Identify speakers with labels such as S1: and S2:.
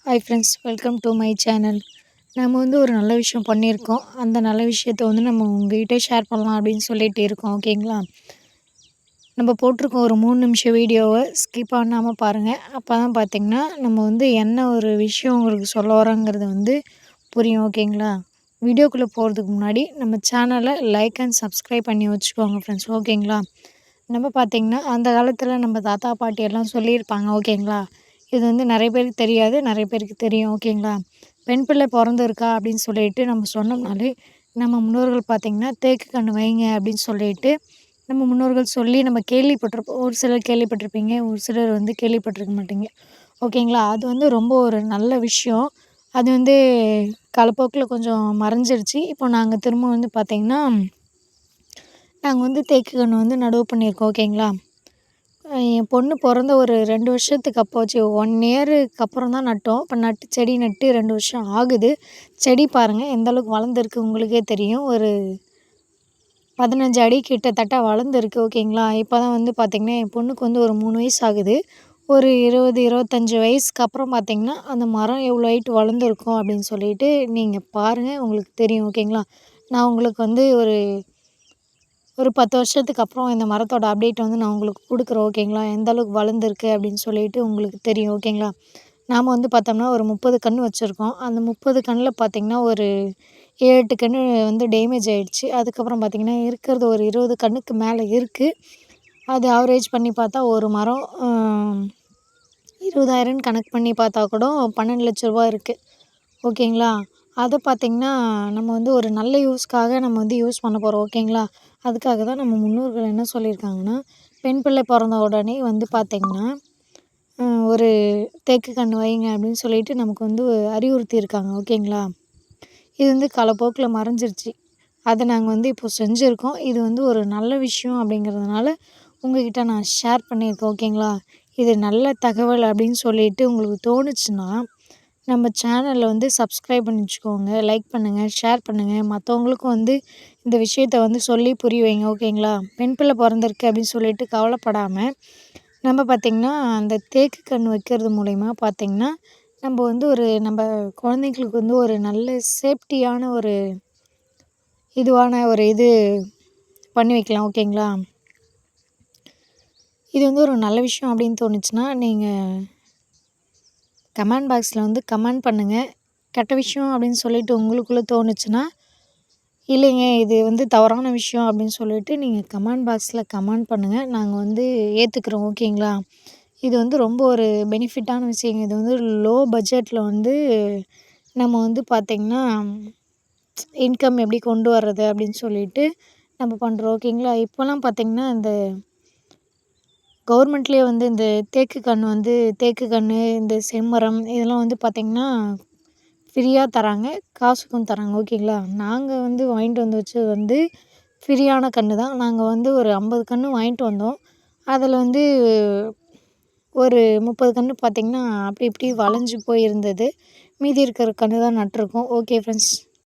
S1: Hi friends, welcome to my channel. நம்ம வந்து ஒரு நல்ல விஷயம் பண்ணியிருக்கோம். அந்த நல்ல விஷயத்த வந்து நம்ம உங்ககிட்ட ஷேர் பண்ணலாம் அப்படின்னு சொல்லிட்டு இருக்கோம். ஓகேங்களா? நம்ம போட்டிருக்கோம் ஒரு 3 நிமிஷம் வீடியோவை ஸ்கிப் பண்ணாமல் பாருங்கள். அப்போ தான் பார்த்தீங்கன்னா நம்ம வந்து என்ன ஒரு விஷயம் உங்களுக்கு சொல்ல வரோங்கிறது வந்து புரியும். ஓகேங்களா? வீடியோக்குள்ளே போகிறதுக்கு முன்னாடி நம்ம சேனலை லைக் அண்ட் சப்ஸ்கிரைப் பண்ணி வச்சுக்கோங்க ஃப்ரெண்ட்ஸ். ஓகேங்களா? நம்ம பார்த்தீங்கன்னா அந்த காலத்தில் நம்ம தாத்தா பாட்டி எல்லாம் சொல்லியிருப்பாங்க. ஓகேங்களா? இது வந்து நிறைய பேருக்கு தெரியாது, நிறைய பேருக்கு தெரியும். ஓகேங்களா? பெண் பிள்ளை பிறந்திருக்கா அப்படின்னு சொல்லிட்டு நம்ம சொன்னோம்னாலே நம்ம முன்னோர்கள் பார்த்திங்கன்னா தேக்கு கன்று வைங்க அப்படின்னு சொல்லிட்டு நம்ம முன்னோர்கள் சொல்லி நம்ம கேள்விப்பட்டிருப்போம். ஒரு சிலர் கேள்விப்பட்டிருப்பீங்க, ஒரு சிலர் வந்து கேள்விப்பட்டிருக்க மாட்டீங்க. ஓகேங்களா? அது வந்து ரொம்ப ஒரு நல்ல விஷயம். அது வந்து காலப்போக்கில் கொஞ்சம் மறைஞ்சிருச்சு. இப்போ நாங்கள் திரும்ப வந்து பார்த்திங்கன்னா நாங்கள் வந்து தேக்கு கன்று வந்து நடவு பண்ணியிருக்கோம். ஓகேங்களா? என் பொண்ணு பிறந்த ஒரு 2 வருஷத்துக்கு அப்போச்சு 1 இயருக்கு அப்புறம் தான் நட்டோம். இப்போ செடி நட்டு 2 வருஷம் ஆகுது. செடி பாருங்கள் எந்த அளவுக்கு வளர்ந்துருக்கு உங்களுக்கே தெரியும். ஒரு 15 அடி கிட்டத்தட்ட வளர்ந்துருக்கு. ஓகேங்களா? இப்போ தான் வந்து பார்த்திங்கன்னா என் பொண்ணுக்கு வந்து ஒரு 3 வயசு ஆகுது. ஒரு 20, 25 வயசுக்கு அப்புறம் பார்த்திங்கன்னா அந்த மரம் எவ்வளோ ஹைட் வளர்ந்துருக்கும் அப்படின்னு சொல்லிட்டு நீங்கள் பாருங்கள், உங்களுக்கு தெரியும். ஓகேங்களா? நான் உங்களுக்கு வந்து ஒரு 10 வருஷத்துக்கு அப்புறம் இந்த மரத்தோட அப்டேட் வந்து நான் உங்களுக்கு குடுக்குறேன். ஓகேங்களா? எந்த அளவுக்கு வளர்ந்துருக்கு அப்படின்னு சொல்லிட்டு உங்களுக்கு தெரியும். ஓகேங்களா? நாம வந்து பார்த்தோம்னா ஒரு 30 கன்று வச்சுருக்கோம். அந்த 30 கன்னுல பார்த்தீங்கன்னா ஒரு 7, 8 கன்று வந்து டேமேஜ் ஆயிடுச்சு. அதுக்கப்புறம் பார்த்தீங்கன்னா இருக்கிறது ஒரு 20 கன்னுக்கு மேலே இருக்கு. அது ஆவரேஜ் பண்ணி பார்த்தா ஒரு மரம் 20,000ன்னு கணக்கு பண்ணி பார்த்தா கூட 12,00,000 ரூபா இருக்கு. ஓகேங்களா? அத பார்த்தீங்கன்னா, நம்ம வந்து ஒரு நல்ல யூஸ்க்காக நம்ம வந்து யூஸ் பண்ண போறோம். ஓகேங்களா? அதுக்காக தான் நம்ம முன்னோர்கள் என்ன சொல்லியிருக்காங்கன்னா, பெண் பிள்ளை பொறந்த உடனே வந்து பார்த்தீங்கன்னா, அ ஒரு தேக்கு கன்று வைங்க அப்படின்னு சொல்லிட்டு நமக்கு வந்து அறிவுறுத்தியிருக்காங்க. ஓகேங்களா? இது வந்து காலப்போக்குல மறைஞ்சிருச்சு. அத நாங்க வந்து இப்போ செஞ்சிருக்கோம். இது வந்து ஒரு நல்ல விஷயம் அப்படிங்கிறதுனால, உங்ககிட்ட நான் ஷேர் பண்ணியிருக்கேன். ஓகேங்களா? இது நல்ல தகவல் அப்படின்னு சொல்லிட்டு உங்களுக்கு தோணுச்சுன்னா நம்ம சேனலை வந்து சப்ஸ்கிரைப் பண்ணி வச்சுக்கோங்க. லைக் பண்ணுங்கள், ஷேர் பண்ணுங்கள். மற்றவங்களுக்கும் வந்து இந்த விஷயத்த வந்து சொல்லி புரிய வைங்க. ஓகேங்களா? பெண் பிள்ளை பிறந்திருக்கு அப்படின்னு சொல்லிட்டு கவலைப்படாமல் நம்ம பார்த்திங்கன்னா அந்த தேக்கு கன்று வைக்கிறது மூலயமா பார்த்திங்கன்னா நம்ம வந்து நம்ம குழந்தைங்களுக்கு வந்து ஒரு நல்ல சேஃப்டியான இது பண்ணி வைக்கலாம். ஓகேங்களா? இது வந்து ஒரு நல்ல விஷயம் அப்படின்னு தோணுச்சுன்னா நீங்கள் கமெண்ட் பாக்ஸில் வந்து கமெண்ட் பண்ணுங்கள். கெட்ட விஷயம் அப்படின்னு சொல்லிட்டு உங்களுக்குள்ளே தோணுச்சுன்னா, இல்லைங்க இது வந்து தவறான விஷயம் அப்படின்னு சொல்லிட்டு நீங்கள் கமெண்ட் பாக்ஸில் கமெண்ட் பண்ணுங்கள். நாங்கள் வந்து ஏற்றுக்குறோம். ஓகேங்களா? இது வந்து ரொம்ப ஒரு பெனிஃபிட்டான விஷயங்க. இது வந்து லோ பட்ஜெட்டில் வந்து நம்ம வந்து பார்த்திங்கன்னா, இன்கம் எப்படி கொண்டு வர்றது அப்படின்னு சொல்லிட்டு நம்ம பண்ணுறோம். ஓகேங்களா? இப்போலாம் பார்த்திங்கன்னா இந்த கவர்மெண்ட்லேயே வந்து இந்த தேக்கு கன்று, இந்த செம்மரம் இதெல்லாம் வந்து பார்த்திங்கன்னா ஃப்ரீயா தராங்க. காசுக்கும் தராங்க. ஓகேங்களா? நாங்க வந்து வாங்கிட்டு வந்து வச்சது வந்து ஃப்ரீயான கன்று தான். நாங்க வந்து ஒரு 50 கன்று வாங்கிட்டு வந்தோம். அதில வந்து ஒரு 30 கன்று பார்த்திங்கன்னா, அப்படி இப்படி வளைஞ்சு போயிருந்தது. மீதி இருக்கிற கன்று தான் நட்டுருக்கோம். Okay friends.